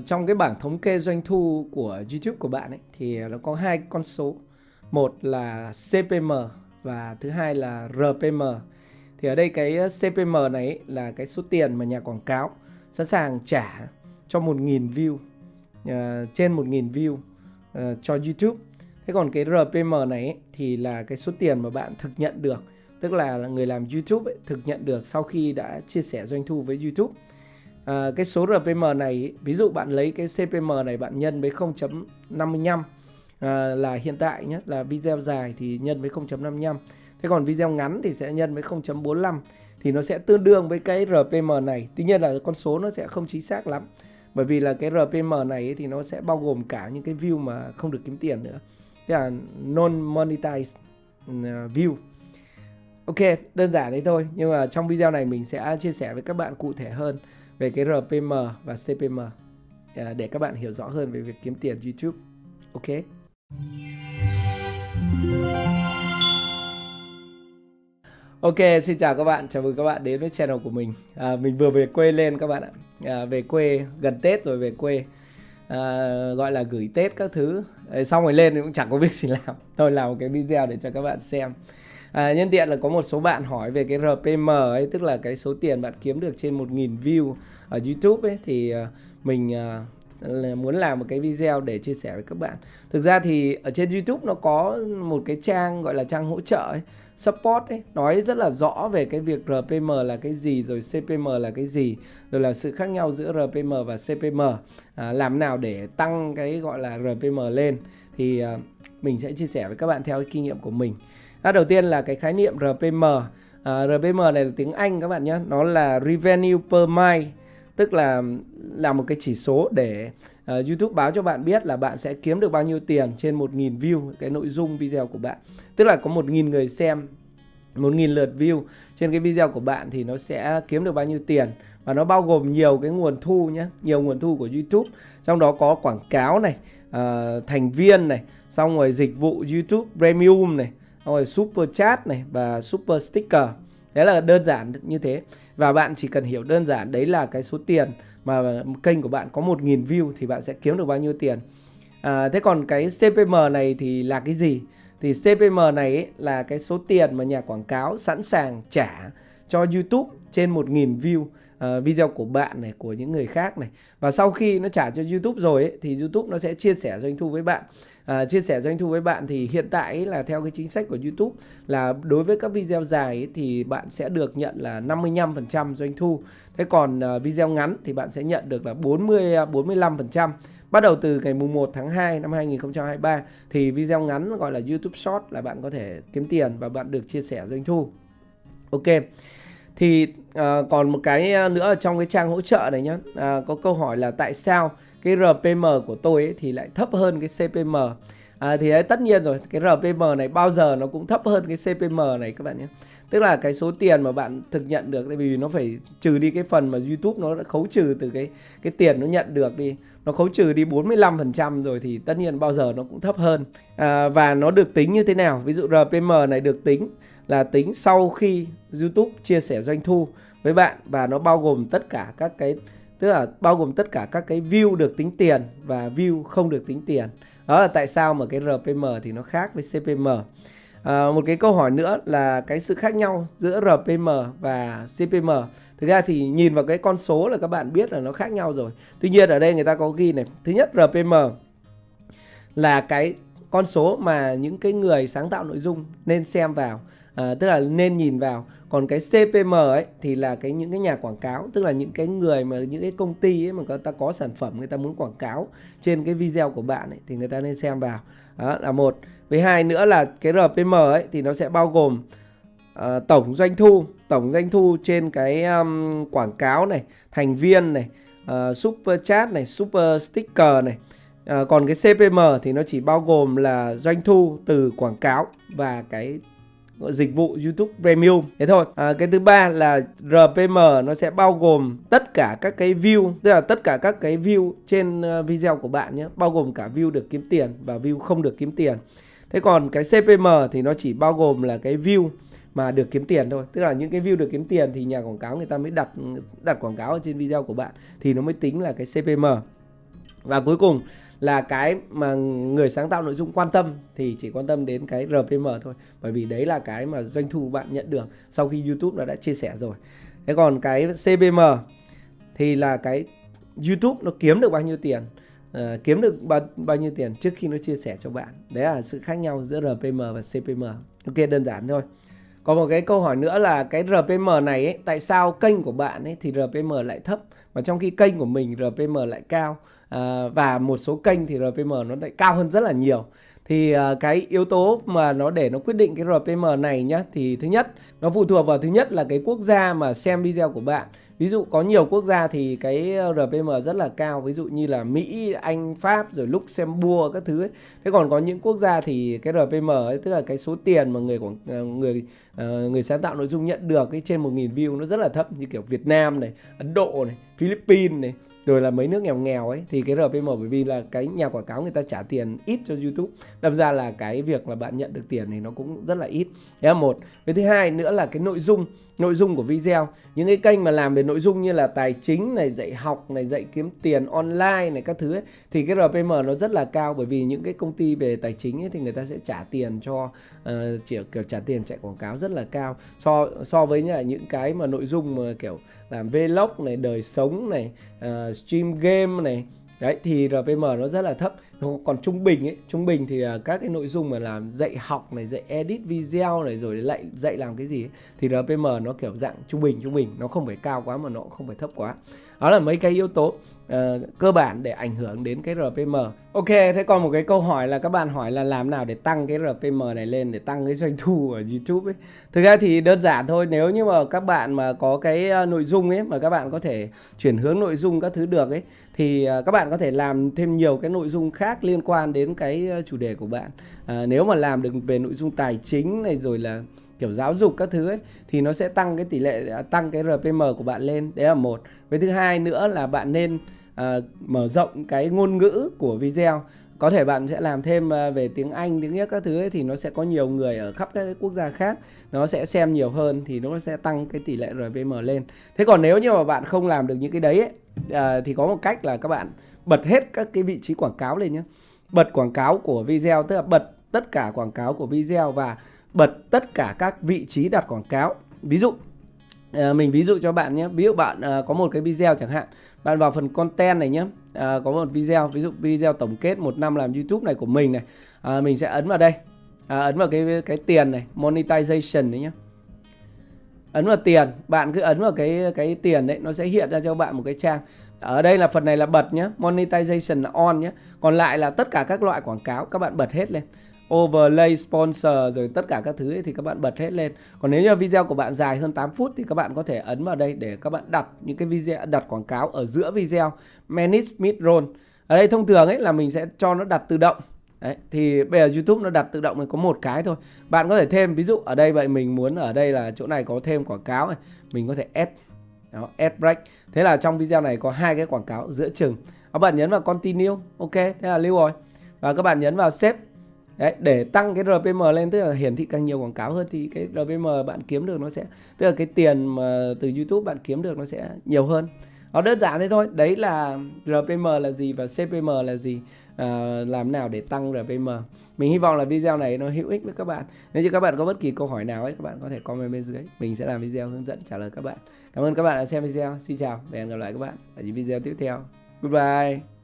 Trong cái bảng thống kê doanh thu của YouTube của bạn ấy thì nó có hai con số. Một là CPM và thứ hai là RPM. Thì ở đây cái CPM này ấy là cái số tiền mà nhà quảng cáo sẵn sàng trả cho 1.000 view, trên 1.000 view cho YouTube. Thế còn cái RPM này ấy, thì là cái số tiền mà bạn thực nhận được, tức là người làm YouTube ấy, thực nhận được sau khi đã chia sẻ doanh thu với YouTube. Cái số RPM này, ví dụ bạn lấy cái CPM này bạn nhân với 0.55, là hiện tại nhé, là video dài thì nhân với 0.55. Thế còn video ngắn thì sẽ nhân với 0.45, thì nó sẽ tương đương với cái RPM này. Tuy nhiên là con số nó sẽ không chính xác lắm, bởi vì là cái RPM này thì nó sẽ bao gồm cả những cái view mà không được kiếm tiền nữa, tức là non-monetized view. Ok, đơn giản đấy thôi. Nhưng mà trong video này mình sẽ chia sẻ với các bạn cụ thể hơn về cái RPM và CPM để các bạn hiểu rõ hơn về việc kiếm tiền YouTube. Ok. Ok, xin chào các bạn, chào mừng các bạn đến với channel của mình. Mình vừa về quê lên các bạn ạ. Về quê gần Tết rồi, về quê gọi là gửi Tết các thứ. Xong rồi lên thì cũng chẳng có việc gì làm. Thôi làm một cái video để cho các bạn xem. Nhân tiện là có một số bạn hỏi về cái RPM ấy, tức là cái số tiền bạn kiếm được trên 1.000 view ở YouTube ấy, thì mình muốn làm một cái video để chia sẻ với các bạn. Thực ra thì ở trên YouTube nó có một cái trang gọi là trang hỗ trợ ấy, support ấy, nói rất là rõ về cái việc RPM là cái gì, rồi CPM là cái gì, rồi là sự khác nhau giữa RPM và CPM, làm nào để tăng cái gọi là RPM lên. Thì mình sẽ chia sẻ với các bạn theo cái kinh nghiệm của mình. Đầu tiên là cái khái niệm RPM. RPM này là tiếng Anh các bạn nhé, nó là Revenue per Mile, tức là một cái chỉ số để YouTube báo cho bạn biết là bạn sẽ kiếm được bao nhiêu tiền trên 1.000 view cái nội dung video của bạn. Tức là có 1.000 người xem, 1.000 lượt view trên cái video của bạn thì nó sẽ kiếm được bao nhiêu tiền. Và nó bao gồm nhiều cái nguồn thu nhé, nhiều nguồn thu của YouTube. Trong đó có quảng cáo này, thành viên này, xong rồi dịch vụ YouTube Premium này, xong rồi Super Chat này và Super Sticker. Đấy là đơn giản như thế. Và bạn chỉ cần hiểu đơn giản đấy là cái số tiền mà kênh của bạn có 1.000 view thì bạn sẽ kiếm được bao nhiêu tiền. Thế còn cái CPM này thì là cái gì? Thì CPM này ấy là cái số tiền mà nhà quảng cáo sẵn sàng trả cho YouTube trên 1.000 view video của bạn này, của những người khác này. Và sau khi nó trả cho YouTube rồi ấy, thì YouTube nó sẽ chia sẻ doanh thu với bạn. Chia sẻ doanh thu với bạn thì hiện tại ấy là theo cái chính sách của YouTube là đối với các video dài ấy, thì bạn sẽ được nhận là 55% doanh thu. Thế còn video ngắn thì bạn sẽ nhận được là 45%. Bắt đầu từ ngày mùng 1 tháng 2 năm 2023 thì video ngắn gọi là YouTube Short là bạn có thể kiếm tiền và bạn được chia sẻ doanh thu. Ok. Thì còn một cái nữa ở trong cái trang hỗ trợ này nhé, có câu hỏi là tại sao cái RPM của tôi ấy thì lại thấp hơn cái CPM. Thì đấy, tất nhiên rồi, cái RPM này bao giờ nó cũng thấp hơn cái CPM này các bạn nhé. Tức là cái số tiền mà bạn thực nhận được, tại vì nó phải trừ đi cái phần mà YouTube nó đã khấu trừ từ cái tiền nó nhận được đi. Nó khấu trừ đi 45% rồi thì tất nhiên bao giờ nó cũng thấp hơn. Và nó được tính như thế nào? Ví dụ RPM này được tính là tính sau khi YouTube chia sẻ doanh thu với bạn, và nó bao gồm tất cả các cái, tức là bao gồm tất cả các cái view được tính tiền và view không được tính tiền. Đó là tại sao mà cái RPM thì nó khác với CPM. Một cái câu hỏi nữa là cái sự khác nhau giữa RPM và CPM. Thực ra thì nhìn vào cái con số là các bạn biết là nó khác nhau rồi. Tuy nhiên ở đây người ta có ghi này. Thứ nhất, RPM là cái con số mà những cái người sáng tạo nội dung nên xem vào, tức là nên nhìn vào. Còn cái CPM ấy thì là những cái nhà quảng cáo, tức là những cái người mà những cái công ty ấy mà người ta có sản phẩm, người ta muốn quảng cáo trên cái video của bạn ấy, thì người ta nên xem vào. Đó là một. Với hai nữa là cái RPM ấy thì nó sẽ bao gồm tổng doanh thu trên cái quảng cáo này, thành viên này, Super Chat này, Super Sticker này. Còn cái CPM thì nó chỉ bao gồm là doanh thu từ quảng cáo và cái dịch vụ YouTube Premium. Thế thôi. Cái thứ ba là RPM nó sẽ bao gồm tất cả các cái view, tức là tất cả các cái view trên video của bạn nhé, bao gồm cả view được kiếm tiền và view không được kiếm tiền. Thế còn cái CPM thì nó chỉ bao gồm là cái view mà được kiếm tiền thôi, tức là những cái view được kiếm tiền thì nhà quảng cáo người ta mới đặt quảng cáo ở trên video của bạn thì nó mới tính là cái CPM. Và cuối cùng là cái mà người sáng tạo nội dung quan tâm thì chỉ quan tâm đến cái RPM thôi, bởi vì đấy là cái mà doanh thu bạn nhận được sau khi YouTube nó đã chia sẻ rồi. Thế còn cái CPM thì là cái YouTube nó kiếm được bao nhiêu tiền, kiếm được bao nhiêu tiền trước khi nó chia sẻ cho bạn. Đấy là sự khác nhau giữa RPM và CPM. Ok, đơn giản thôi. Còn một cái câu hỏi nữa là cái RPM này ấy, tại sao kênh của bạn ấy thì RPM lại thấp mà trong khi kênh của mình RPM lại cao, và một số kênh thì RPM nó lại cao hơn rất là nhiều. Thì cái yếu tố mà nó để nó quyết định cái RPM này nhá, thì thứ nhất nó phụ thuộc vào thứ nhất là cái quốc gia mà xem video của bạn. Ví dụ có nhiều quốc gia thì cái RPM rất là cao, ví dụ như là Mỹ, Anh, Pháp rồi Luxembourg các thứ ấy. Thế còn có những quốc gia thì cái RPM ấy, tức là cái số tiền mà người sáng tạo nội dung nhận được ấy, trên 1.000 view nó rất là thấp, như kiểu Việt Nam này, Ấn Độ này, Philippines này, rồi là mấy nước nghèo nghèo ấy, thì cái RPM bởi vì là cái nhà quảng cáo người ta trả tiền ít cho YouTube, đâm ra là cái việc là bạn nhận được tiền thì nó cũng rất là ít. Đấy là một. Cái thứ hai nữa là cái nội dung của video. Những cái kênh mà làm về nội dung như là tài chính này, dạy học này, dạy kiếm tiền online này các thứ ấy, thì cái RPM nó rất là cao, bởi vì những cái công ty về tài chính ấy, thì người ta sẽ trả tiền cho kiểu trả tiền chạy quảng cáo rất là cao so với những cái mà nội dung mà kiểu làm vlog này, đời sống này, stream game này. Đấy thì RPM nó rất là thấp. Còn trung bình thì các cái nội dung mà làm dạy học này, dạy edit video này, rồi dạy làm cái gì ấy, thì RPM nó kiểu dạng trung bình, nó không phải cao quá mà nó cũng không phải thấp quá. Đó là mấy cái yếu tố cơ bản để ảnh hưởng đến cái RPM. Ok, thế còn một cái câu hỏi là các bạn hỏi là làm nào để tăng cái RPM này lên, để tăng cái doanh thu ở YouTube ấy. Thực ra thì đơn giản thôi, nếu như mà các bạn mà có cái nội dung ấy mà các bạn có thể chuyển hướng nội dung các thứ được ấy, thì các bạn có thể làm thêm nhiều cái nội dung khác liên quan đến cái chủ đề của bạn. Nếu mà làm được về nội dung tài chính này, rồi là kiểu giáo dục các thứ ấy, thì nó sẽ tăng cái tỷ lệ, tăng cái RPM của bạn lên. Đấy là một. Với thứ hai nữa là bạn nên mở rộng cái ngôn ngữ của video. Có thể bạn sẽ làm thêm về tiếng Anh, tiếng Nhật các thứ ấy, thì nó sẽ có nhiều người ở khắp các quốc gia khác nó sẽ xem nhiều hơn, thì nó sẽ tăng cái tỷ lệ RPM lên. Thế còn nếu như mà bạn không làm được những cái đấy ấy, thì có một cách là các bạn bật hết các cái vị trí quảng cáo lên nhé. Bật quảng cáo của video, tức là bật tất cả quảng cáo của video và bật tất cả các vị trí đặt quảng cáo. Ví dụ mình ví dụ cho bạn nhé. Ví dụ bạn có một cái video chẳng hạn, bạn vào phần content này nhé, có một video, ví dụ video tổng kết 1 năm làm YouTube này của mình này, mình sẽ ấn vào đây, ấn vào cái tiền này, monetization đấy nhé. Ấn vào tiền, bạn cứ ấn vào cái tiền đấy, nó sẽ hiện ra cho bạn một cái trang. Ở đây là phần này là bật nhé, monetization là on nhé. Còn lại là tất cả các loại quảng cáo các bạn bật hết lên. Overlay, sponsor rồi tất cả các thứ ấy thì các bạn bật hết lên. Còn nếu như video của bạn dài hơn 8 phút thì các bạn có thể ấn vào đây để các bạn đặt những cái video, đặt quảng cáo ở giữa video, manage mid roll. Ở đây thông thường ấy là mình sẽ cho nó đặt tự động. Đấy, thì bây giờ YouTube nó đặt tự động này có một cái thôi. Bạn có thể thêm, ví dụ ở đây vậy mình muốn ở đây là chỗ này có thêm quảng cáo này, mình có thể add. Đó, add break. Thế là trong video này có 2 cái quảng cáo giữa chừng. Các bạn nhấn vào continue, ok, thế là lưu rồi. Và các bạn nhấn vào save. Đấy, để tăng cái RPM lên, tức là hiển thị càng nhiều quảng cáo hơn thì cái RPM bạn kiếm được nó sẽ, tức là cái tiền mà từ YouTube bạn kiếm được nó sẽ nhiều hơn. Nó đơn giản thế thôi. Đấy là RPM là gì và CPM là gì, làm nào để tăng RPM. Mình hy vọng là video này nó hữu ích với các bạn. Nếu như các bạn có bất kỳ câu hỏi nào ấy, các bạn có thể comment bên dưới, mình sẽ làm video hướng dẫn trả lời các bạn. Cảm ơn các bạn đã xem video. Xin chào và hẹn gặp lại các bạn ở những video tiếp theo. Goodbye.